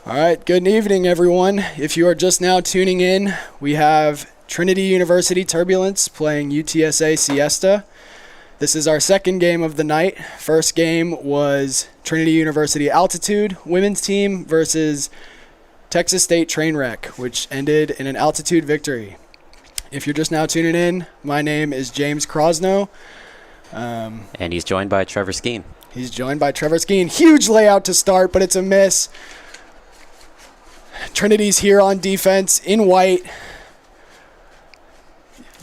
All right, good evening, everyone. If you are just now tuning in, we have Trinity University Turbulence playing UTSA Siesta. This is our second game of the night. First game was Trinity University Altitude women's team versus Texas State Trainwreck, which ended in an altitude victory. If you're just now tuning in, my name is James Crosno. And he's joined by Trevor Skeen. Huge layout to start, but it's a miss. Trinity's here on defense in white.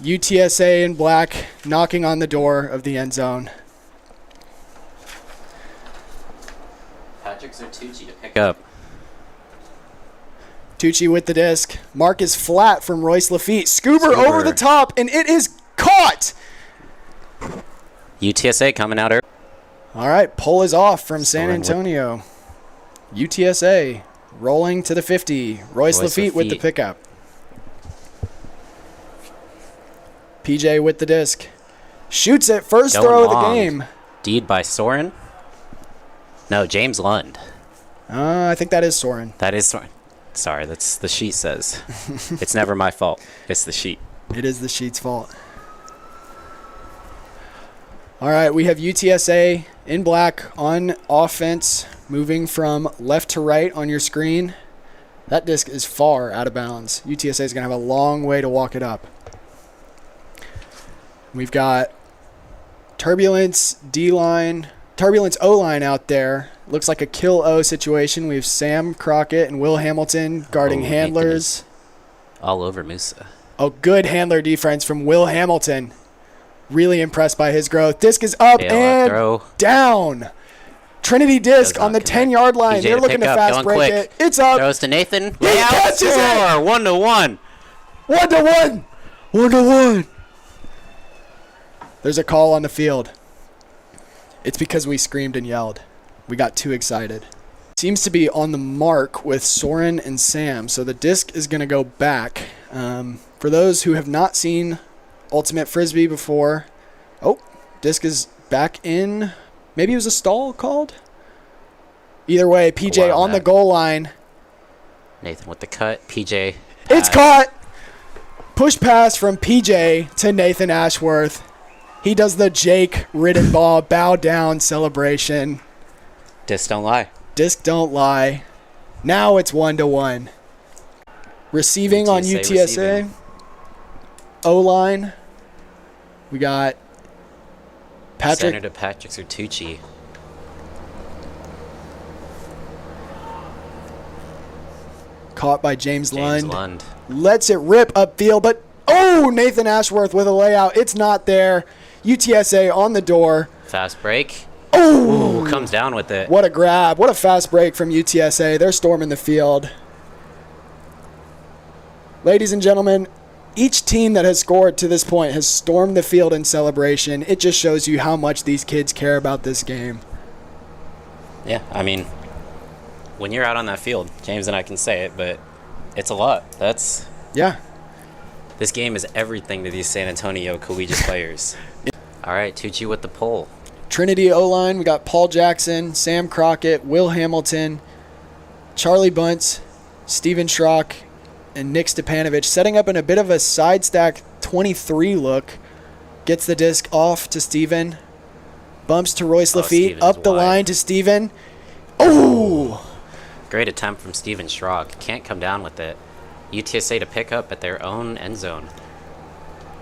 UTSA in black, knocking on the door of the end zone. Patrick Tucci to pick up. Tucci with the disc. Mark is flat from Royce Lafitte. Scuba over the top, and it is caught. UTSA coming out early. All right, pull is off from San Antonio. UTSA rolling to the 50. Royce Lafitte with the pickup. PJ with the disc. Shoots it. First throw of the game. Deed by Soren. No, James Lund. I think that is Soren. That is Soren. Sorry, that's the sheet says. It's never my fault. It's the sheet. It is the sheet's fault. All right, we have UTSA in black on offense, moving from left to right on your screen. That disc is far out of bounds. UTSA is going to have a long way to walk it up. We've got Turbulence D-line, Turbulence O-line out there. Looks like a kill O situation. We have Sam Crockett and Will Hamilton guarding handlers. All over Musa. Oh, good handler defense from Will Hamilton. Really impressed by his growth. Disc is up and down. Trinity disc on the 10-yard line. PJ They're looking to fast break it. It's up. Throws to Nathan. He catches it. 1-1. 1-1. 1-1. There's a call on the field. It's because we screamed and yelled. We got too excited. Seems to be on the mark with Soren and Sam, so the disc is going to go back. For those who have not seen Ultimate Frisbee before, disc is back in. Maybe it was a stall called? Either way, PJ on the goal line. Nathan with the cut. PJ. It's caught. Push pass from PJ to Nathan Ashworth. He does the Jake Riddenbaugh bow down celebration. Disc don't lie. Disc don't lie. Now it's 1-1. Receiving on UTSA. O-line. We got Patrick. Center to Patrick Tucci. Caught by James Lund. Lets it rip upfield, but Nathan Ashworth with a layout. It's not there. UTSA on the door. Fast break. Ooh, comes down with it. What a grab. What a fast break from UTSA. They're storming the field. Ladies and gentlemen, each team that has scored to this point has stormed the field in celebration. It just shows you how much these kids care about this game. Yeah, I mean, when you're out on that field, James and I can say it, but it's a lot. Yeah. This game is everything to these San Antonio collegiate players. All right, Tucci with the pull. Trinity O-line, we got Paul Jackson, Sam Crockett, Will Hamilton, Charlie Bunce, Steven Schrock, and Nick Stepanovich setting up in a bit of a side stack 23 look. Gets the disc off to Steven. Bumps to Royce Lafitte. Up the line to Steven. Great attempt from Steven Schrock. Can't come down with it. UTSA to pick up at their own end zone.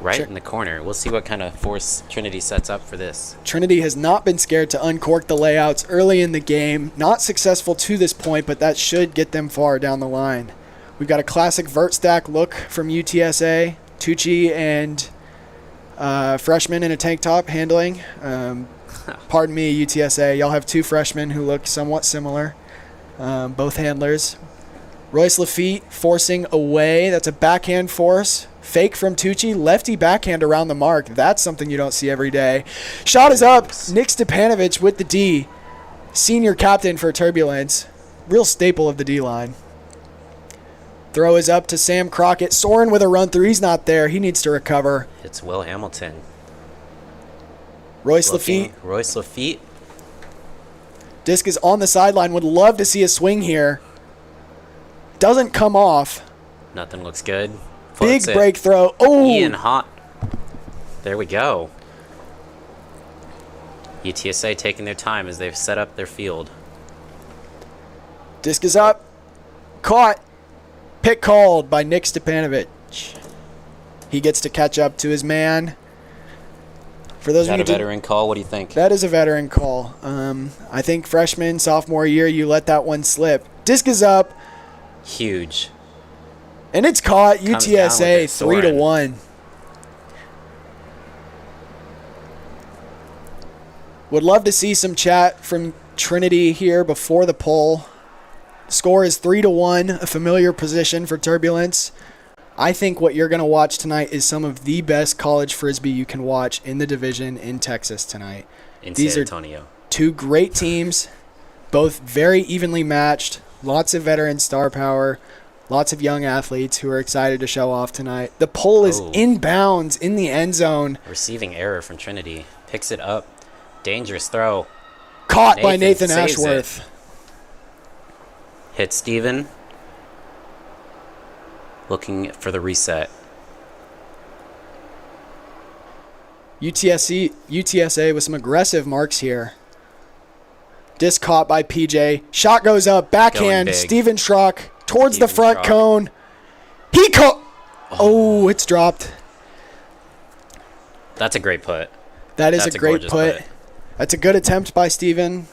Right in the corner. We'll see what kind of force Trinity sets up for this. Trinity has not been scared to uncork the layouts early in the game. Not successful to this point, but that should get them far down the line. We've got a classic vert stack look from UTSA. Tucci and freshman in a tank top handling. Pardon me, UTSA. Y'all have two freshmen who look somewhat similar. Both handlers. Royce Lafitte forcing away. That's a backhand force. Fake from Tucci. Lefty backhand around the mark. That's something you don't see every day. Shot is up. Nick Stepanovich with the D. Senior captain for Turbulence. Real staple of the D-line. Throw is up to Sam Crockett. Soren with a run through. He's not there. He needs to recover. It's Will Hamilton. Royce Lafitte. Royce Lafitte. Disc is on the sideline. Would love to see a swing here. Doesn't come off. Nothing looks good. Big Floats it. break throw. Oh! Ian Hot. There we go. UTSA taking their time as they've set up their field. Disc is up. Caught. Pick called by Nick Stepanovic. He gets to catch up to his man. For those Is that of a you veteran call? What do you think? that is a veteran call. I think freshman, sophomore year, you let that one slip. Disc is up, Huge. and it's caught. Comes down with UTSA it, soaring. 3-1. Would love to see some chat from Trinity here before the poll. Score is 3-1, a familiar position for Turbulence. I think what you're going to watch tonight is some of the best college frisbee you can watch in the division in Texas tonight. In These San are Antonio. two great teams, both very evenly matched, lots of veteran star power, lots of young athletes who are excited to show off tonight. The poll is Oh. inbounds in the end zone, Receiving error from Trinity. Picks it up. Dangerous throw. caught by Nathan Nathan saves Ashworth. Hit Steven. Looking for the reset. UTSA with some aggressive marks here. Disc caught by PJ. Shot goes up. Backhand. big. Steven Schrock towards the Steven front Schrock. cone. He caught. Oh, it's dropped. That's a great put. That is That's a a great gorgeous put. put. That's a good attempt by Steven.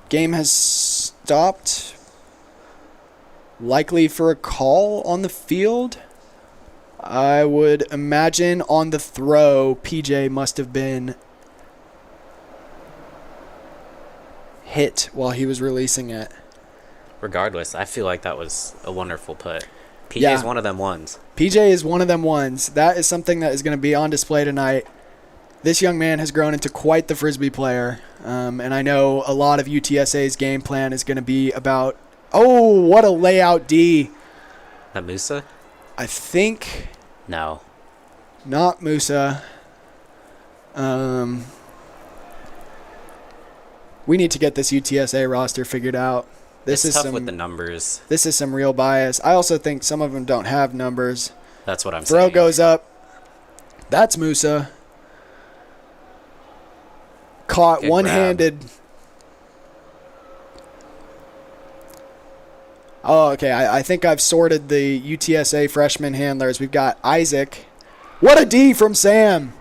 Game has stopped. Likely for a call on the field. I would imagine on the throw, PJ must have been hit while he was releasing it. Regardless, I feel like that was a wonderful put. PJ's Yeah. one of them ones. PJ is one of them ones. That is something that is going to be on display tonight. This young man has grown into quite the frisbee player, and I know a lot of UTSA's game plan is going to be about, oh, what a layout D. That Musa? I think No. not Musa. We need to get this UTSA roster figured out. This It's is tough with the numbers. This is some real bias. I also think some of them don't have numbers. That's what I'm Throw saying. goes up. That's Musa. Caught Good one-handed. Oh, okay. I think I've sorted the UTSA freshman handlers. We've got Isaac. What a D from Sam.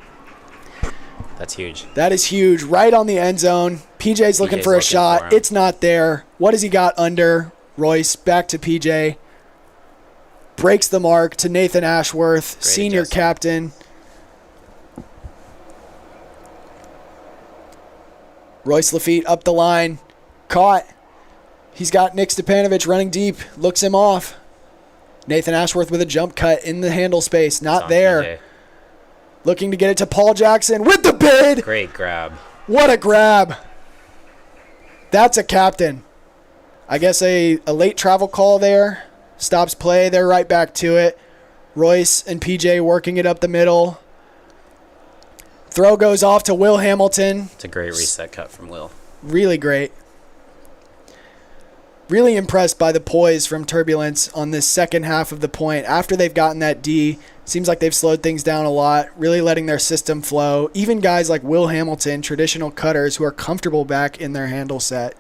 That's huge. That is huge. Right on the end zone. PJ's looking for a looking shot. for him. It's not there. What has he got under? Royce back to PJ. Breaks the mark to Nathan Ashworth, Great senior adjustment. captain. Royce Lafitte up the line. Caught. He's got Nick Stepanovic running deep. Looks him off. Nathan Ashworth with a jump cut in the handle space. It's Not on there. PJ. Looking to get it to Paul Jackson with the bid. Great grab. What a grab. That's a captain. I guess a late travel call there. Stops play. They're right back to it. Royce and PJ working it up the middle. Throw goes off to Will Hamilton. It's a great reset cut from Will. Really great. Really impressed by the poise from Turbulence on this second half of the point. After they've gotten that D, seems like they've slowed things down a lot, really letting their system flow. Even guys like Will Hamilton, traditional cutters who are comfortable back in their handle set.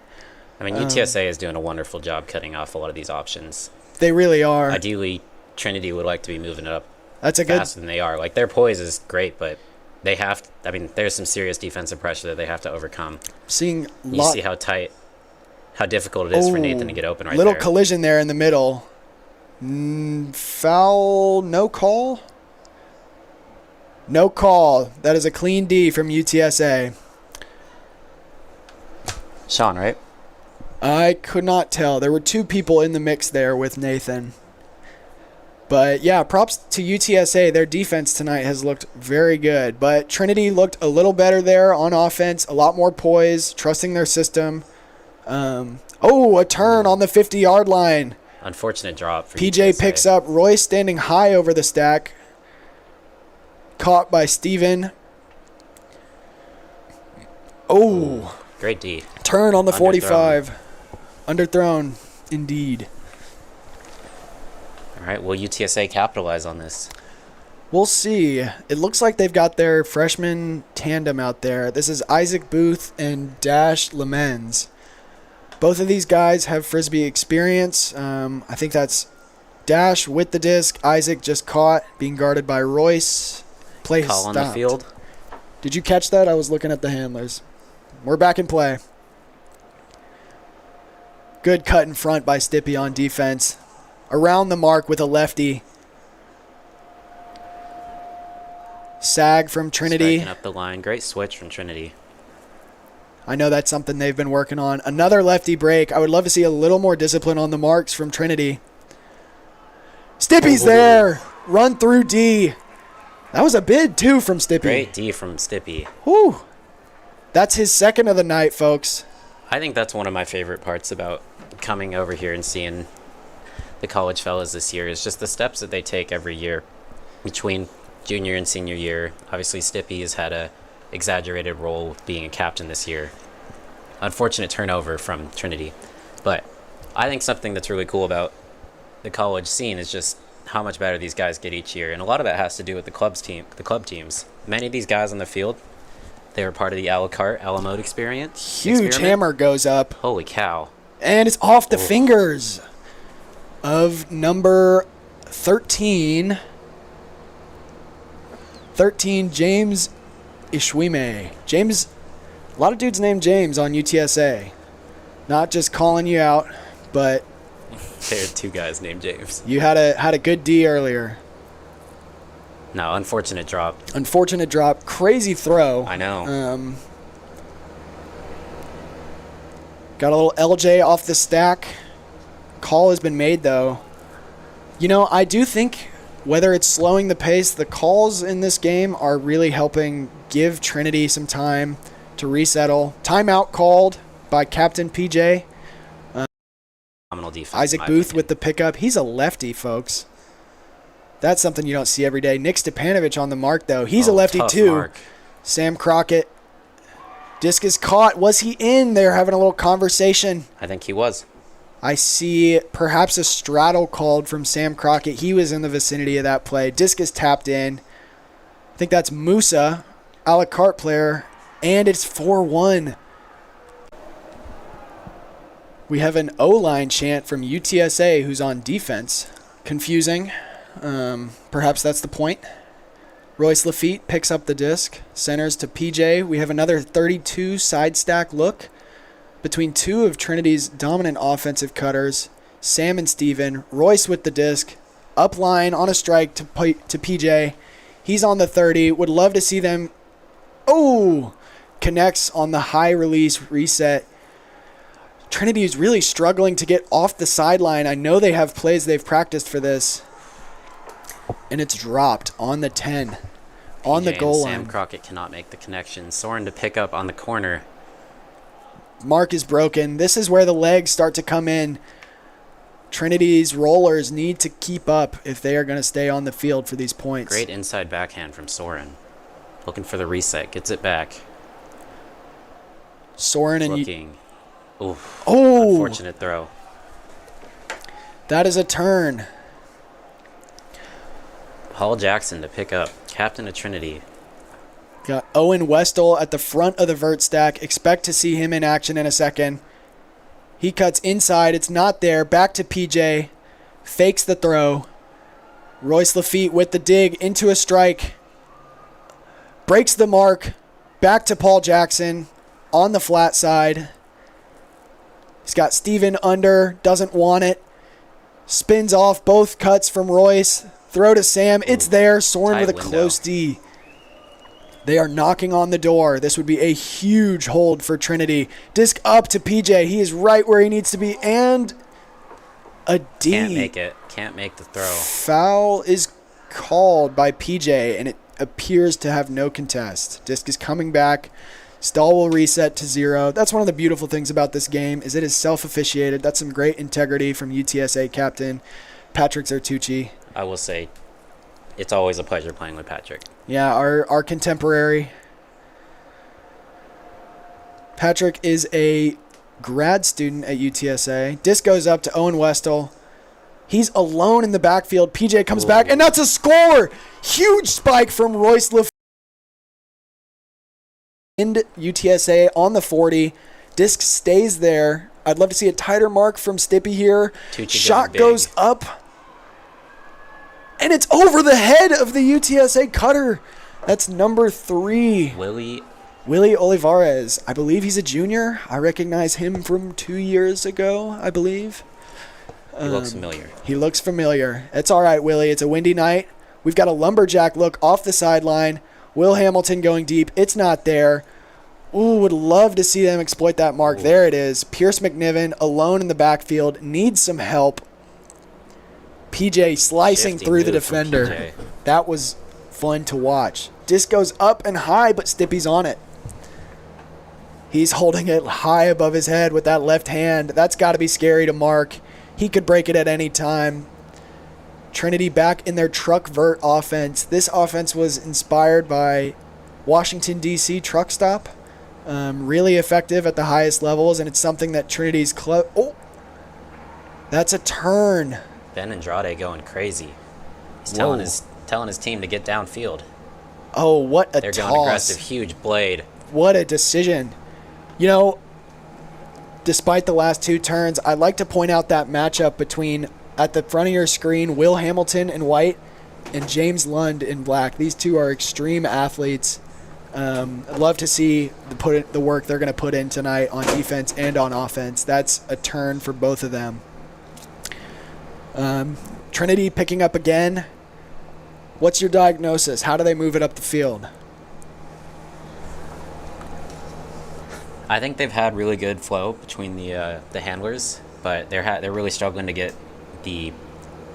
I mean, UTSA is doing a wonderful job cutting off a lot of these options. They really are. Ideally, Trinity would like to be moving it up That's a good. faster than they are. Like, their poise is great, but they have, I mean, there's some serious defensive pressure that they have to overcome. Seeing You see how tight, how difficult it is for Nathan to get open right little there. collision there in the middle. Foul, no call? No call. That is a clean D from UTSA. Sean, right? I could not tell. There were two people in the mix there with Nathan. But yeah, props to UTSA. Their defense tonight has looked very good. But Trinity looked a little better there on offense. A lot more poise, trusting their system. A turn on the 50-yard line. Unfortunate drop for PJ UTSA. picks up. Royce standing high over the stack. Caught by Steven. Oh, Great D. turn on the Underthrown. 45. Underthrown. Indeed. All right, will UTSA capitalize on this? We'll see. It looks like they've got their freshman tandem out there. This is Isaac Booth and Dash Lemens. Both of these guys have Frisbee experience. I think that's Dash with the disc. Isaac just caught, being guarded by Royce. Play Call on stopped. the field. Did you catch that? I was looking at the handlers. We're back in play. Good cut in front by Stippy on defense. Around the mark with a lefty. Sag from Trinity. Striking up the line. Great switch from Trinity. I know that's something they've been working on. Another lefty break. I would love to see a little more discipline on the marks from Trinity. Stippy's there. Run through D. That was a bid, too, from Stippy. Great D from Stippy. Whew. That's his second of the night, folks. I think that's one of my favorite parts about coming over here and seeing the college fellas this year is just the steps that they take every year between junior and senior year. Obviously, Stippy has had a exaggerated role being a captain this year. Unfortunate turnover from Trinity. But I think something that's really cool about the college scene is just how much better these guys get each year. And a lot of that has to do with the club teams. Many of these guys on the field, they were part of the Alamo experience. Huge hammer goes up. Holy cow. And it's off the fingers of number 13. 13, James Ishwime. James, a lot of dudes named James on UTSA. Not just calling you out, but there are two guys named James. You had a good D earlier. No, unfortunate drop. Unfortunate drop. Crazy throw. I know. Got a little LJ off the stack. Call has been made, though. You know, I do think whether it's slowing the pace, the calls in this game are really helping give Trinity some time to resettle. Timeout called by Captain PJ. Phenomenal defense. Isaac Booth with the pickup. He's a lefty, folks. That's something you don't see every day. Nick Stepanovich on the mark, though. He's a lefty, too. Mark. Sam Crockett. Disc is caught. Was he in? They're having a little conversation. I think he was. I see perhaps a straddle called from Sam Crockett. He was in the vicinity of that play. Disc is tapped in. I think that's Musa, a la carte player, and it's 4-1. We have an O-line chant from UTSA who's on defense. Confusing. Perhaps that's the point. Royce Lafitte picks up the disc. Centers to PJ. We have another 32 side stack look between two of Trinity's dominant offensive cutters, Sam and Steven. Royce with the disc. Up line on a strike to PJ. He's on the 30. Would love to see them. Oh! Connects on the high release reset. Trinity is really struggling to get off the sideline. I know they have plays they've practiced for this. And it's dropped on the 10. On the goal line. Sam Crockett cannot make the connection. Soren to pick up on the corner. Mark is broken. This is where the legs start to come in. Trinity's rollers need to keep up if they are going to stay on the field for these points. Great inside backhand from Soren. Looking for the reset. Gets it back. Soren and looking. Oof. Oh! Unfortunate throw. That is a turn. Paul Jackson to pick up. Captain of Trinity. Got Owen Westall at the front of the vert stack. Expect to see him in action in a second. He cuts inside. It's not there. Back to PJ. Fakes the throw. Royce Lafitte with the dig into a strike. Breaks the mark. Back to Paul Jackson on the flat side. He's got Steven under. Doesn't want it. Spins off both cuts from Royce. Throw to Sam. It's there. Soren with a close D. They are knocking on the door. This would be a huge hold for Trinity. Disc up to PJ. He is right where he needs to be. And a D. Can't make it. Can't make the throw. Foul is called by PJ, and it appears to have no contest. Disc is coming back. Stall will reset to 0. That's one of the beautiful things about this game is it is self-officiated. That's some great integrity from UTSA captain Patrick Zertucci. I will say it's always a pleasure playing with Patrick. Yeah, our contemporary. Patrick is a grad student at UTSA. Disc goes up to Owen Westall. He's alone in the backfield. PJ comes back, and that's a score! Huge spike from Royce LaFleur. UTSA on the 40. Disc stays there. I'd love to see a tighter mark from Stippy here. Shot goes up. And it's over the head of the UTSA cutter. That's number 3. Willie Olivares. I believe he's a junior. I recognize him from 2 years ago, I believe. He looks familiar. He looks familiar. It's all right, Willie. It's a windy night. We've got a lumberjack look off the sideline. Will Hamilton going deep. It's not there. Ooh, would love to see them exploit that mark. Ooh. There it is. Pierce McNiven alone in the backfield. Needs some help. PJ slicing through the defender. That was fun to watch. Disc goes up and high, but Stippy's on it. He's holding it high above his head with that left hand. That's got to be scary to mark. He could break it at any time. Trinity back in their truck vert offense. This offense was inspired by Washington, D.C. truck stop. Really effective at the highest levels, and it's something that Trinity's oh, that's a turn. Ben Andrade going crazy. He's telling his team to get downfield. Oh, what a toss. They're going aggressive, huge blade. What a decision. You know, despite the last 2 turns, I'd like to point out that matchup between, at the front of your screen, Will Hamilton in white and James Lund in black. These two are extreme athletes. I'd love to see the work they're going to put in tonight on defense and on offense. That's a turn for both of them. Trinity picking up again. What's your diagnosis? How do they move it up the field? I think they've had really good flow between the handlers, but they're really struggling to get the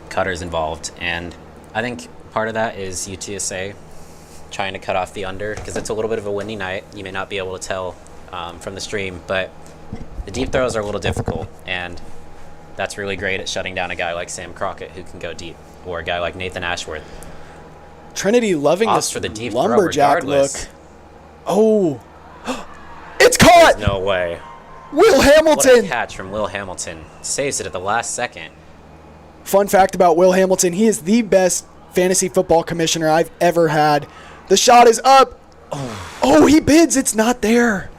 cutters involved. And I think part of that is UTSA trying to cut off the under, because it's a little bit of a windy night. You may not be able to tell from the stream, but the deep throws are a little difficult, and that's really great at shutting down a guy like Sam Crockett who can go deep, or a guy like Nathan Ashworth. Trinity loving Ops this for the deep lumberjack throw look. Oh, it's caught! There's no way. Will Hamilton! What a catch from Will Hamilton. Saves it at the last second. Fun fact about Will Hamilton, he is the best fantasy football commissioner I've ever had. The shot is up. Oh, he bids. It's not there.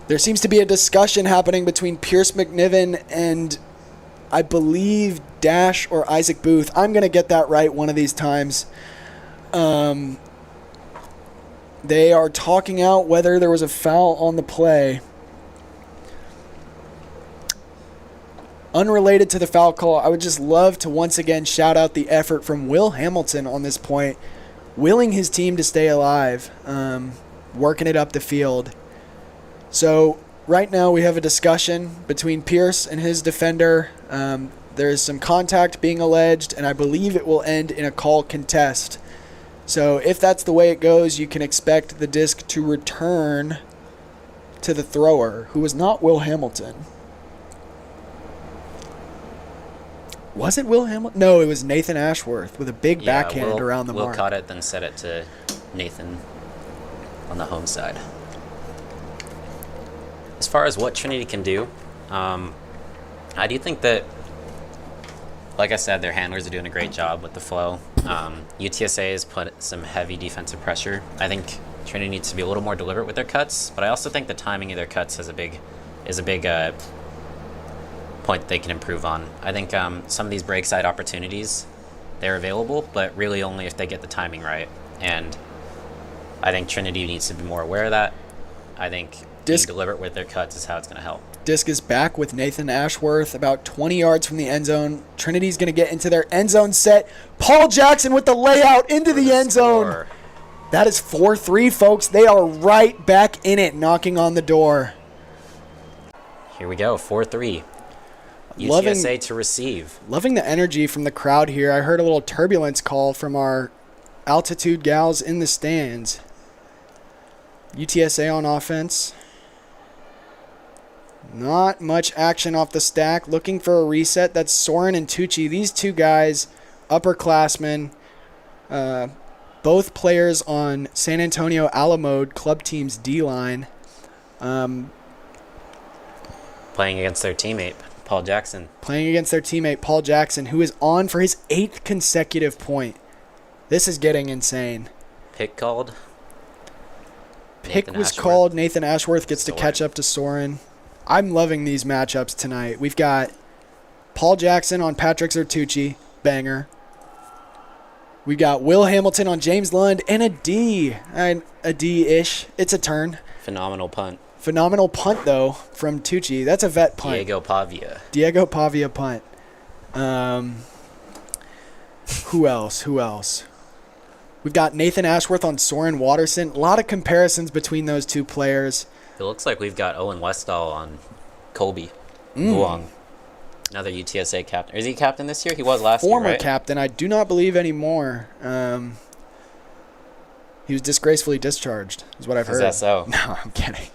There seems to be a discussion happening between Pierce McNiven and, I believe, Dash or Isaac Booth. I'm going to get that right one of these times. They are talking out whether there was a foul on the play. Unrelated to the foul call, I would just love to once again shout out the effort from Will Hamilton on this point, willing his team to stay alive, working it up the field. So right now we have a discussion between Pierce and his defender. There is some contact being alleged, and I believe it will end in a call contest. So if that's the way it goes, you can expect the disc to return to the thrower, who was not Will Hamilton. Was it Will Hamilton? No, it was Nathan Ashworth with a big backhand around the mark. Will caught it, then set it to Nathan on the home side. As far as what Trinity can do, I do think that, like I said, their handlers are doing a great job with the flow. UTSA has put some heavy defensive pressure. I think Trinity needs to be a little more deliberate with their cuts, but I also think the timing of their cuts is a big point that they can improve on. I think some of these break side opportunities, they're available, but really only if they get the timing right. And I think Trinity needs to be more aware of that. I think being deliberate with their cuts is how it's going to help. Disc is back with Nathan Ashworth about 20 yards from the end zone. Trinity's going to get into their end zone set. Paul Jackson with the layout into the end zone. That is 4-3, folks. They are right back in it, knocking on the door. Here we go, 4-3. UTSA to receive. Loving the energy from the crowd here. I heard a little turbulence call from our altitude gals in the stands. UTSA on offense. Not much action off the stack. Looking for a reset. That's Soren and Tucci. These two guys, upperclassmen, both players on San Antonio Alamo club team's D-line. Playing against their teammate, Paul Jackson. Playing against their teammate, Paul Jackson, who is on for his 8th consecutive point. This is getting insane. Pick called. Pick Nathan was Ashworth. called. Nathan Ashworth gets to Soren. catch up to Soren. I'm loving these matchups tonight. We've got Paul Jackson on Patrick Zertucci. Banger. We got Will Hamilton on James Lund and a D. A D-ish. It's a turn. Phenomenal punt. Phenomenal punt, though, from Tucci. That's a vet punt. Diego Pavia punt. Who else? We've got Nathan Ashworth on Soren Watterson. A lot of comparisons between those two players. It looks like we've got Owen Westall on Colby Luong. Another UTSA captain. Is he captain this year? He was last year, Former right? captain. I do not believe anymore. He was disgracefully discharged, is what I've heard. Is that so? No, I'm kidding.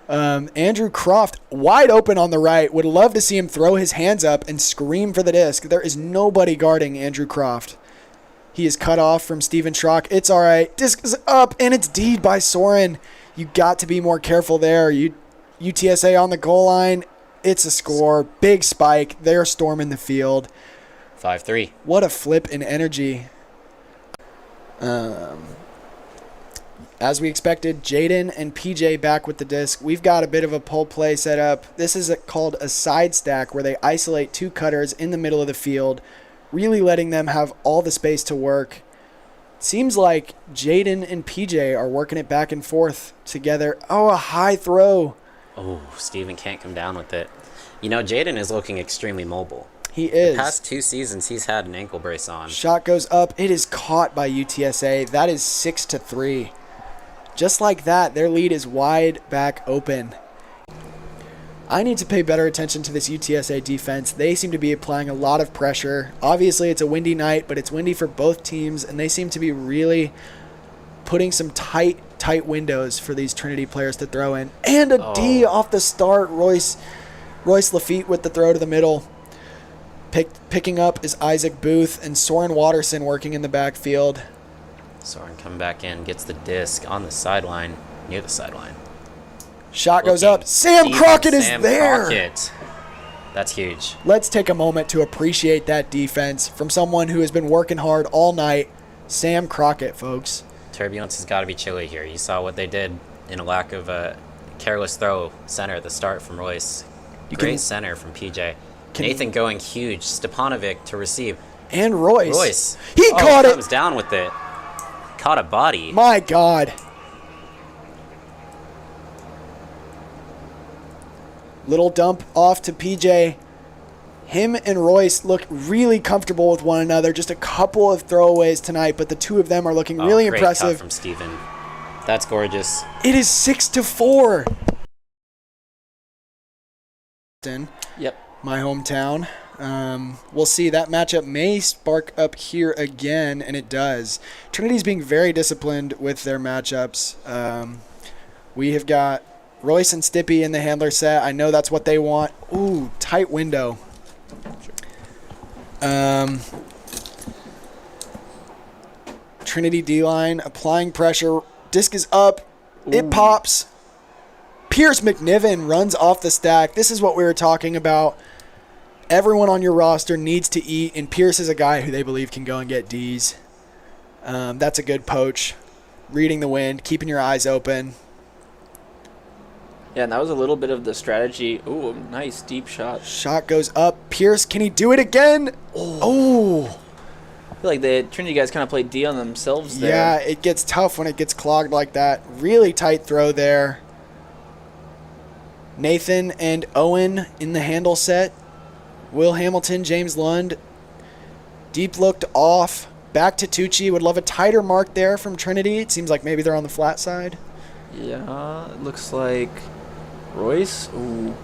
Andrew Croft, wide open on the right. Would love to see him throw his hands up and scream for the disc. There is nobody guarding Andrew Croft. He is cut off from Steven Schrock. It's all right. Disc is up, and it's D'd by Soren. You got to be more careful there. UTSA on the goal line. It's a score. Big spike. They're storming the field. 5-3. What a flip in energy. As we expected, Jaden and PJ back with the disc. We've got a bit of a pull play set up. This is called a side stack where they isolate two cutters in the middle of the field, really letting them have all the space to work. Seems like Jaden and PJ are working it back and forth together. Oh, a high throw. Oh, Steven can't come down with it. You know, Jaden is looking extremely mobile. He is. The past 2 seasons, he's had an ankle brace on. Shot goes up. It is caught by UTSA. That is 6-3. Just like that, their lead is wide back open. I need to pay better attention to this UTSA defense. They seem to be applying a lot of pressure. Obviously, it's a windy night, but it's windy for both teams, and they seem to be really putting some tight windows for these Trinity players to throw in. And a D off the start. Royce Lafitte with the throw to the middle. Picking up is Isaac Booth and Soren Watterson working in the backfield. Soren coming back in, gets the disc on the sideline, near the sideline. Shot goes up. Sam Crockett is there. Crockett. That's huge. Let's take a moment to appreciate that defense from someone who has been working hard all night. Sam Crockett, folks. Turbulence has got to be chilly here. You saw what they did in a lack of a careless throw center at the start from Royce. Great center from PJ. Nathan going huge. Stepanovic to receive. And Royce. He caught it. Comes down with it. Caught a body. My God. Little dump off to PJ. Him and Royce look really comfortable with one another. Just a couple of throwaways tonight, but the two of them are looking really great impressive. Cut from Steven. That's gorgeous. It is 6-4. Yep. My hometown. We'll see. That matchup may spark up here again, and it does. Trinity's being very disciplined with their matchups. We have got Royce and Stippy in the handler set. I know that's what they want. Ooh, tight window. Trinity D-line applying pressure. Disc is up. It pops. Pierce McNiven runs off the stack. This is what we were talking about. Everyone on your roster needs to eat, and Pierce is a guy who they believe can go and get Ds. That's a good poach. Reading the wind, keeping your eyes open. Yeah, and that was a little bit of the strategy. Ooh, nice deep shot. Shot goes up. Pierce, can he do it again? Oh. I feel like the Trinity guys kind of played D on themselves there. Yeah, it gets tough when it gets clogged like that. Really tight throw there. Nathan and Owen in the handle set. Will Hamilton, James Lund. Deep looked off. Back to Tucci. Would love a tighter mark there from Trinity. It seems like maybe they're on the flat side. Yeah, it looks like Royce. Ooh.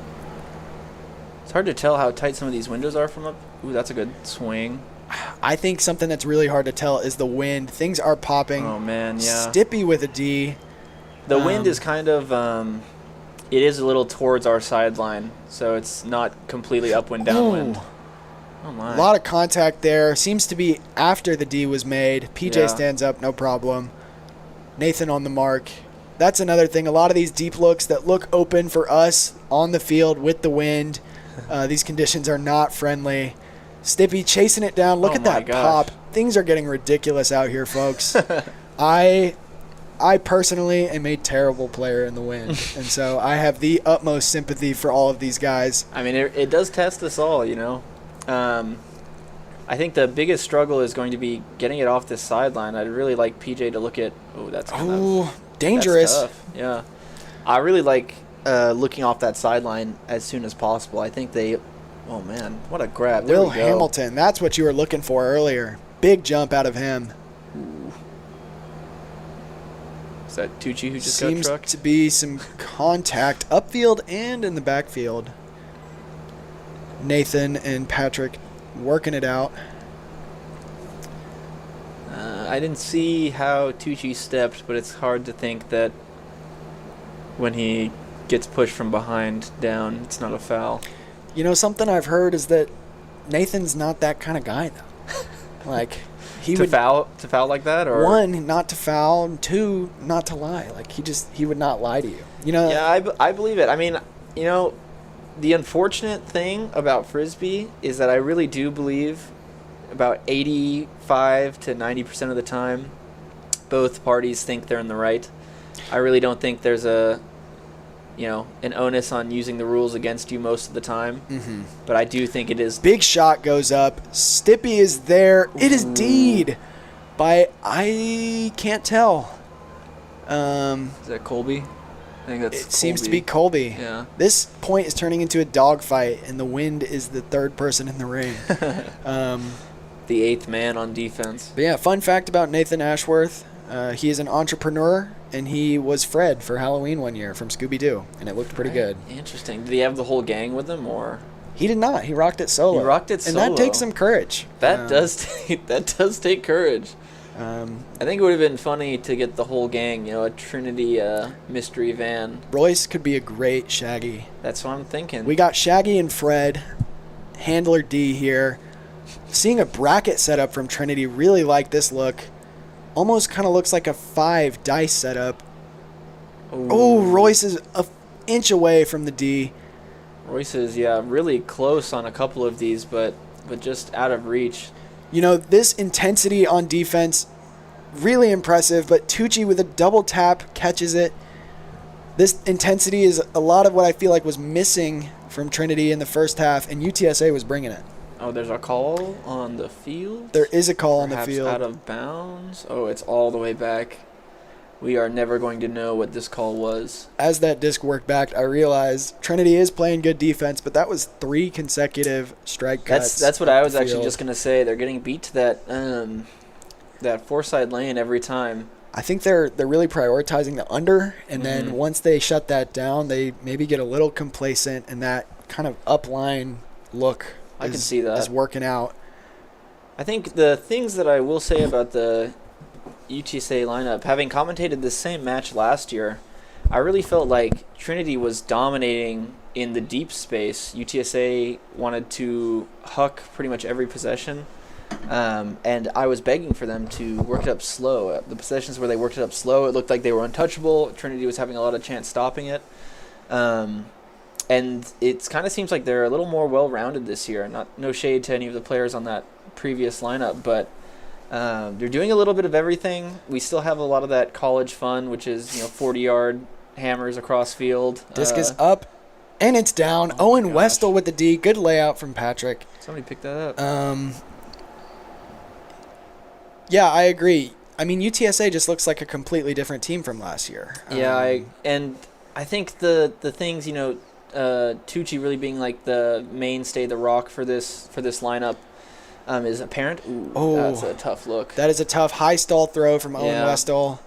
It's hard to tell how tight some of these windows are from up. Ooh, that's a good swing. I think something that's really hard to tell is the wind. Things are popping. Oh, man, yeah. Stippy with a D. The wind is kind of, it is a little towards our sideline, so it's not completely upwind, downwind. Oh, my. A lot of contact there. Seems to be after the D was made. PJ Yeah. stands up, no problem. Nathan on the mark. That's another thing. A lot of these deep looks that look open for us on the field with the wind. These conditions are not friendly. Stippy chasing it down. Look at that pop. Things are getting ridiculous out here, folks. I personally am a terrible player in the wind, and so I have the utmost sympathy for all of these guys. I mean, it does test us all, you know. I think the biggest struggle is going to be getting it off this sideline. I'd really like PJ to look at. Oh, that's kind of dangerous. That's tough. Yeah, I really like looking off that sideline as soon as possible. I think they. Oh man, what a grab! There Will Hamilton. That's what you were looking for earlier. Big jump out of him. Ooh. Is that Tucci who just Seems got trucked? to be some contact upfield and in the backfield. Nathan and Patrick working it out. I didn't see how Tucci stepped, but it's hard to think that when he gets pushed from behind down, it's not a foul. You know, something I've heard is that Nathan's not that kind of guy, though. Like, he would foul like that, or one, not to foul, and two, not to lie. Like, he would not lie to you. You know? Yeah, I believe it. I mean, you know, the unfortunate thing about Frisbee is that I really do believe about 85 to 90% of the time, both parties think they're in the right. I really don't think there's an onus on using the rules against you most of the time. Mm-hmm. But I do think it is. Big shot goes up. Stippy is there. It is Deed by, I can't tell. Is that Colby? I think that's It Colby. seems to be Colby. Yeah. This point is turning into a dogfight, and the wind is the third person in the ring. The eighth man on defense. But yeah, fun fact about Nathan Ashworth. He is an entrepreneur, and he was Fred for Halloween one year from Scooby-Doo, and it looked pretty good. Interesting. Did he have the whole gang with him, or? He did not. He rocked it solo. He rocked it solo. And that takes some courage. That does take courage. I think it would have been funny to get the whole gang, a Trinity mystery van. Royce could be a great Shaggy. That's what I'm thinking. We got Shaggy and Fred, Handler D here. Seeing a bracket setup from Trinity, really like this look. Almost kind of looks like a 5 dice setup. Ooh. Oh, Royce is an inch away from the D. Royce is, really close on a couple of these, but just out of reach. You know, this intensity on defense, really impressive, but Tucci with a double tap catches it. This intensity is a lot of what I feel like was missing from Trinity in the first half, and UTSA was bringing it. Oh, there's a call on the field? There is a call on the Perhaps field. out of bounds? Oh, it's all the way back. We are never going to know what this call was. As that disc worked back, I realized Trinity is playing good defense, but that was 3 consecutive strike cuts. That's what I was actually just going to say. They're getting beat to that four-side lane every time. I think they're really prioritizing the under, and then once they shut that down, they maybe get a little complacent, and that kind of upline look I can see that is working out. I think the things that I will say about the UTSA lineup, having commentated the same match last year, I really felt like Trinity was dominating in the deep space. UTSA wanted to huck pretty much every possession, and I was begging for them to work it up slow. The possessions where they worked it up slow, it looked like they were untouchable. Trinity was having a lot of chance stopping it. And it kind of seems like they're a little more well-rounded this year. No shade to any of the players on that previous lineup, but they're doing a little bit of everything. We still have a lot of that college fun, which is 40-yard hammers across field. Disc is up, and it's down. Owen Westel with the D. Good layout from Patrick. Somebody picked that up. Yeah, I agree. I mean, UTSA just looks like a completely different team from last year. Yeah, I think the things, Tucci really being like the mainstay, the rock for this lineup, is apparent. Ooh, that's a tough look. That is a tough high stall throw from Owen Westel.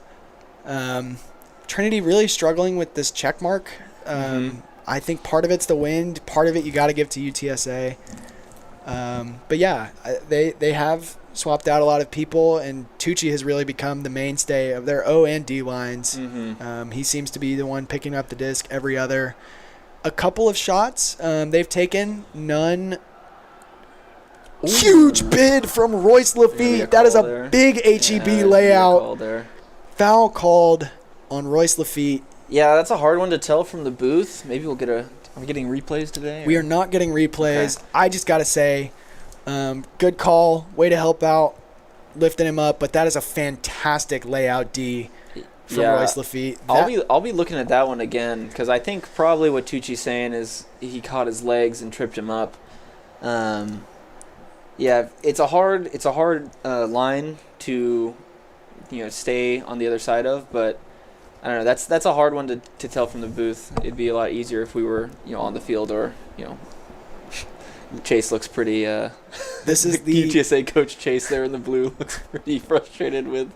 Trinity really struggling with this check mark. I think part of it's the wind. Part of it you got to give to UTSA. But yeah, they have swapped out a lot of people, and Tucci has really become the mainstay of their O and D lines. He seems to be the one picking up the disc every other. A couple of shots they've taken, none. Ooh. Huge bid from Royce Lafitte. That is a big HEB layout. Foul called. on Royce Lafitte. Yeah, that's a hard one to tell from the booth. Maybe we'll get a. Are we getting replays today? We are not getting replays. Okay. I just got to say, good call. Way to help out, lifting him up. But that is a fantastic layout D from Royce Lafitte. I'll be looking at that one again because I think probably what Tucci's saying is he caught his legs and tripped him up. Yeah, it's a hard line to stay on the other side of, but I don't know. That's a hard one to tell from the booth. It'd be a lot easier if we were on the field or Chase looks pretty. This is the UTSA coach Chase there in the blue looks pretty frustrated with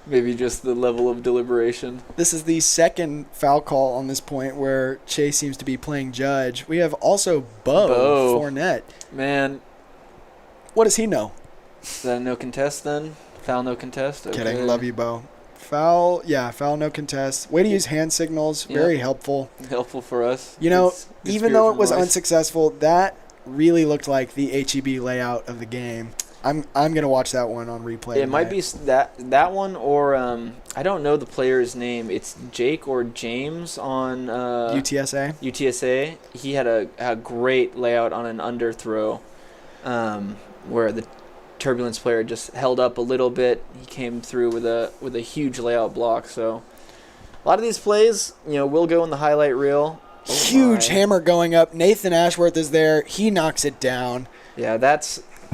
maybe just the level of deliberation. This is the second foul call on this point where Chase seems to be playing judge. We have also Bo Fournette. Man, what does he know? Is that a no contest then? Foul no contest? Okay. Kidding. Love you, Bo. Foul, foul no contest. Way to use hand signals. Yeah. Very helpful. Helpful for us. It's even though it was Royce. Unsuccessful, that really looked like the HEB layout of the game. I'm gonna watch that one on replay. It might be that one or I don't know the player's name. It's Jake or James on UTSA. UTSA. He had a great layout on an underthrow, where the Turbulence player just held up a little bit. He came through with a huge layout block. So a lot of these plays, will go in the highlight reel. Huge hammer going up. Nathan Ashworth is there. He knocks it down. Yeah,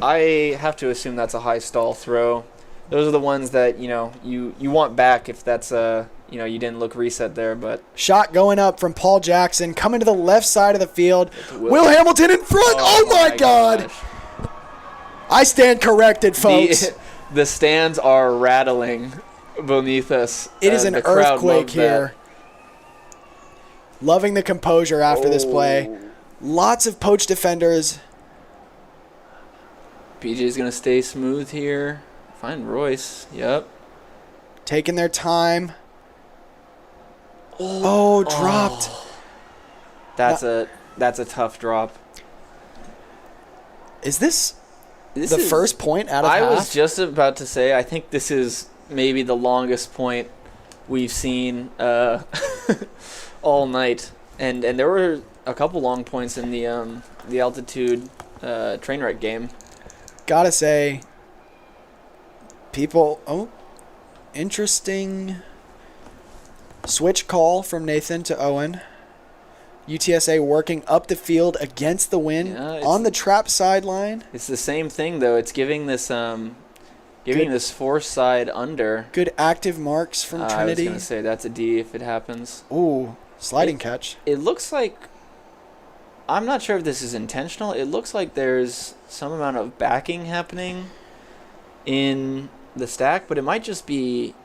I have to assume that's a high stall throw. Those are the ones that you want back if that's you didn't look reset there. But shot going up from Paul Jackson, coming to the left side of the field. Will Hamilton in front. Oh my God! Gosh. I stand corrected, folks. The stands are rattling beneath us. It is an the crowd earthquake loved here. Loving the composure after this play. Lots of poach defenders. BJ's going to stay smooth here. Find Royce. Yep. Taking their time. Oh, dropped. That's a tough drop. Is this the first point out of I half? was just about to say, I think this is maybe the longest point we've seen all night. And there were a couple long points in the altitude train wreck game. Gotta say, interesting switch call from Nathan to Owen. UTSA working up the field against the wind on the trap sideline. It's the same thing though. It's giving this this force side under. Good active marks from Trinity. I was gonna say that's a D if it happens. Ooh, sliding catch. It looks like, I'm not sure if this is intentional. It looks like there's some amount of backing happening in the stack, but it might just be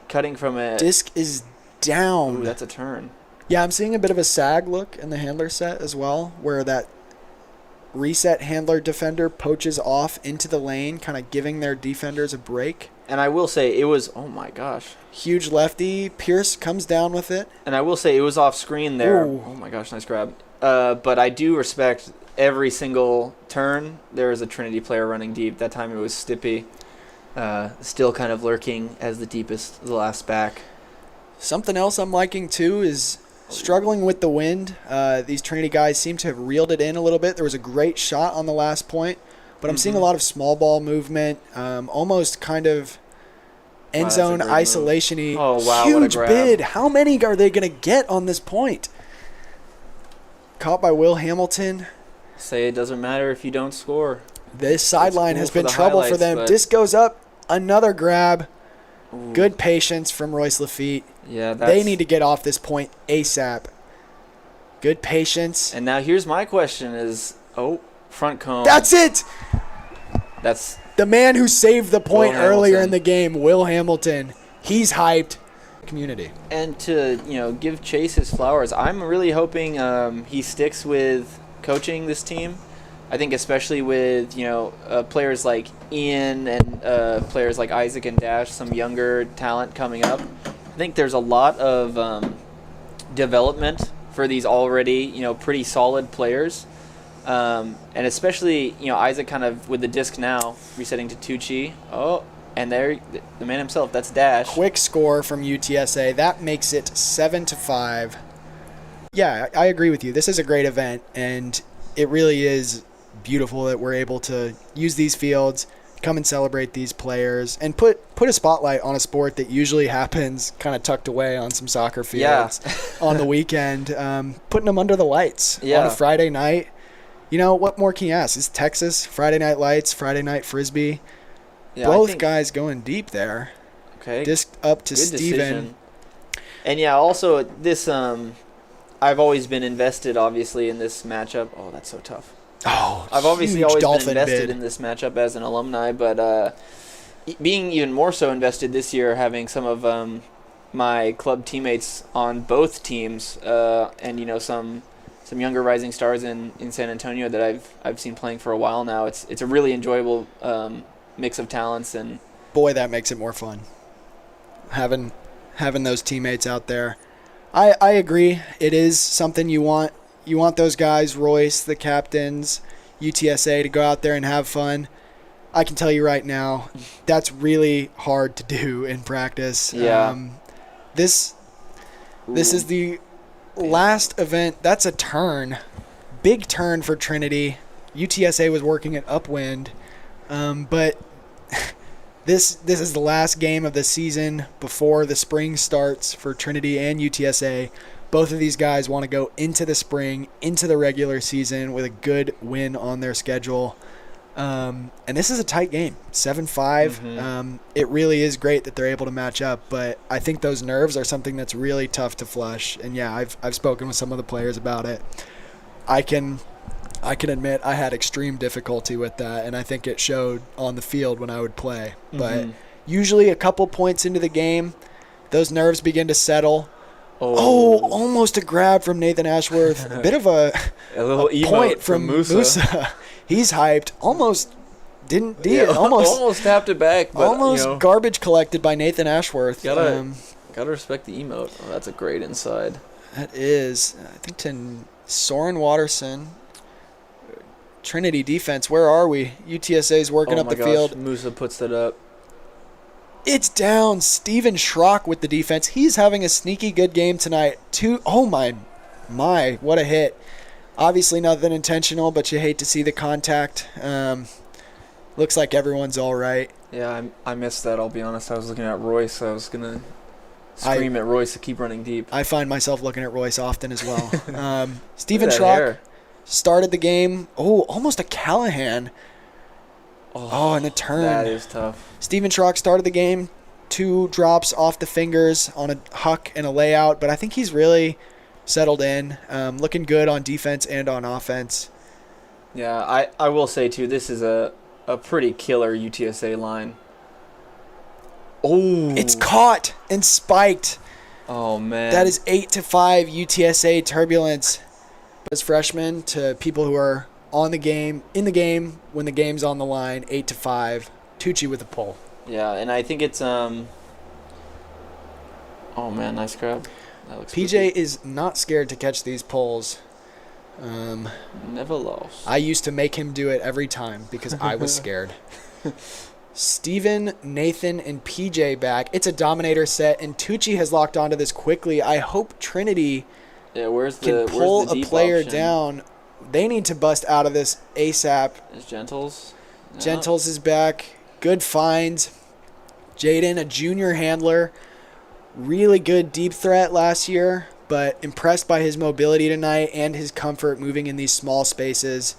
cutting from a disc is down. Ooh, that's a turn. Yeah, I'm seeing a bit of a sag look in the handler set as well, where that reset handler defender poaches off into the lane, kind of giving their defenders a break. And I will say it was, oh my gosh. Huge lefty. Pierce comes down with it. And I will say it was off screen there. Ooh. Oh my gosh, nice grab. But I do respect every single turn. There is a Trinity player running deep. That time it was Stippy. Still kind of lurking as the last back. Something else I'm liking too is struggling with the wind. These Trinity guys seem to have reeled it in a little bit. There was a great shot on the last point, but I'm seeing a lot of small ball movement, almost kind of end zone isolation-y. Oh, wow, huge what a grab. bid. How many are they going to get on this point? Caught by Will Hamilton. Say it doesn't matter if you don't score. This sideline cool has for been the trouble for highlights, them. but- Disc goes up. Another grab. Ooh. Good patience from Royce Lafitte. Yeah, They need to get off this point ASAP. Good patience. And now here's my question is, front cone. That's it! That's The man who saved the point Will earlier Hamilton. in the game, Will Hamilton. He's hyped. Community. And to, give Chase his flowers, I'm really hoping he sticks with coaching this team. I think especially with, players like Ian and players like Isaac and Dash, some younger talent coming up. I think there's a lot of development for these already, pretty solid players. And especially, Isaac kind of with the disc now resetting to Tucci. Oh, And there, the man himself, that's Dash. Quick score from UTSA. That makes it 7-5. Yeah, I agree with you. This is a great event, and it really is beautiful that we're able to use these fields, come and celebrate these players, and put a spotlight on a sport that usually happens kind of tucked away on some soccer fields on the weekend, putting them under the lights on a Friday night. You know, what more can you ask? It's Texas, Friday Night Lights, Friday Night Frisbee. Yeah, both guys going deep there. Okay. Disc up to Good Steven. Decision. And yeah, also this I've always been invested obviously in this matchup. Oh, that's so tough. Oh, I've obviously always been invested bid in this matchup as an alumni, but being even more so invested this year, having some of my club teammates on both teams, and you know some younger rising stars in San Antonio that I've seen playing for a while now. It's a really enjoyable mix of talents, and boy, that makes it more fun. Having those teammates out there. I agree. It is something you want. You want those guys, Royce, the captains, UTSA, to go out there and have fun. I can tell you right now, that's really hard to do in practice. Yeah. This is the last event. That's a turn. Big turn for Trinity. UTSA was working at upwind, but this is the last game of the season before the spring starts for Trinity and UTSA. Both of these guys want to go into the spring, into the regular season with a good win on their schedule. And this is a tight game, 7-5. Mm-hmm. It really is great that they're able to match up, but I think those nerves are something that's really tough to flush. And yeah, I've spoken with some of the players about it. I can admit I had extreme difficulty with that, and I think it showed on the field when I would play. Mm-hmm. But usually a couple points into the game, those nerves begin to settle. Oh, almost a grab from Nathan Ashworth. A bit of a little point from Musa. He's hyped. Almost didn't D it. Almost tapped it back. But, almost garbage collected by Nathan Ashworth. Gotta respect the emote. Oh, that's a great inside. That is, I think, to Soren Watterson. Trinity defense, where are we? UTSA's working up the field. Musa puts that up. It's down. Steven Schrock with the defense. He's having a sneaky good game tonight. Oh my, what a hit. Obviously nothing intentional, but you hate to see the contact. Looks like everyone's all right. Yeah, I missed that, I'll be honest. I was looking at Royce. I was going to scream at Royce to keep running deep. I find myself looking at Royce often as well. Steven Schrock started the game. Oh, almost a Callahan. Oh, and a turn. That is tough. Steven Schrock started the game. 2 drops off the fingers on a huck and a layout, but I think he's really settled in. Looking good on defense and on offense. Yeah, I will say, too, this is a pretty killer UTSA line. Oh. It's caught and spiked. Oh, man. That is 8-5 UTSA Turbulence. As freshmen to people who are in the game when the game's on the line, 8-5. Tucci with a pull. Yeah, and I think it's oh man, nice grab. That looks PJ spooky. is not scared to catch these pulls. Never lost. I used to make him do it every time because I was scared. Steven, Nathan, and PJ back. It's a dominator set, and Tucci has locked onto this quickly. I hope Trinity can pull a player down. They need to bust out of this ASAP. Is Gentles? No. Gentles is back. Good finds. Jaden, a junior handler. Really good deep threat last year, but impressed by his mobility tonight and his comfort moving in these small spaces.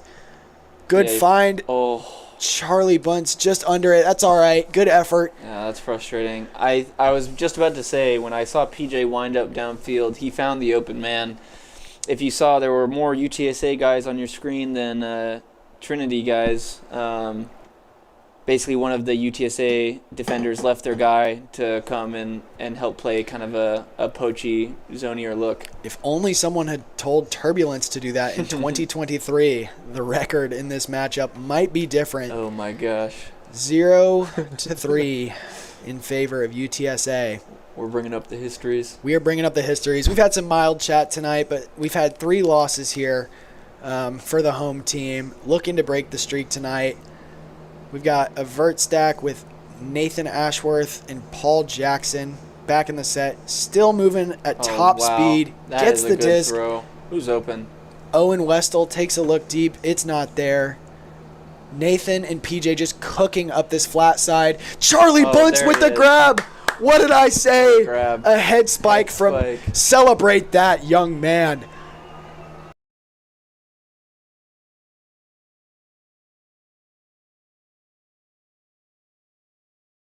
Good find. Oh. Charlie Bunce just under it. That's all right. Good effort. Yeah, that's frustrating. I was just about to say, when I saw PJ wind up downfield, he found the open man. If you saw, there were more UTSA guys on your screen than Trinity guys. Basically, one of the UTSA defenders left their guy to come and help play kind of a poachy, zonier look. If only someone had told Turbulence to do that in 2023, the record in this matchup might be different. Oh, my gosh. 0-3 in favor of UTSA. We're bringing up the histories. We are bringing up the histories. We've had some mild chat tonight, but we've had 3 losses here for the home team. Looking to break the streak tonight. We've got a vert stack with Nathan Ashworth and Paul Jackson back in the set. Still moving at top speed. That gets is a the good disc. throw. Who's open? Owen Westall takes a look deep. It's not there. Nathan and PJ just cooking up this flat side. Charlie Bunce there with it the is. grab. What did I say? Grab. A head spike Head from spike. Celebrate that, young man.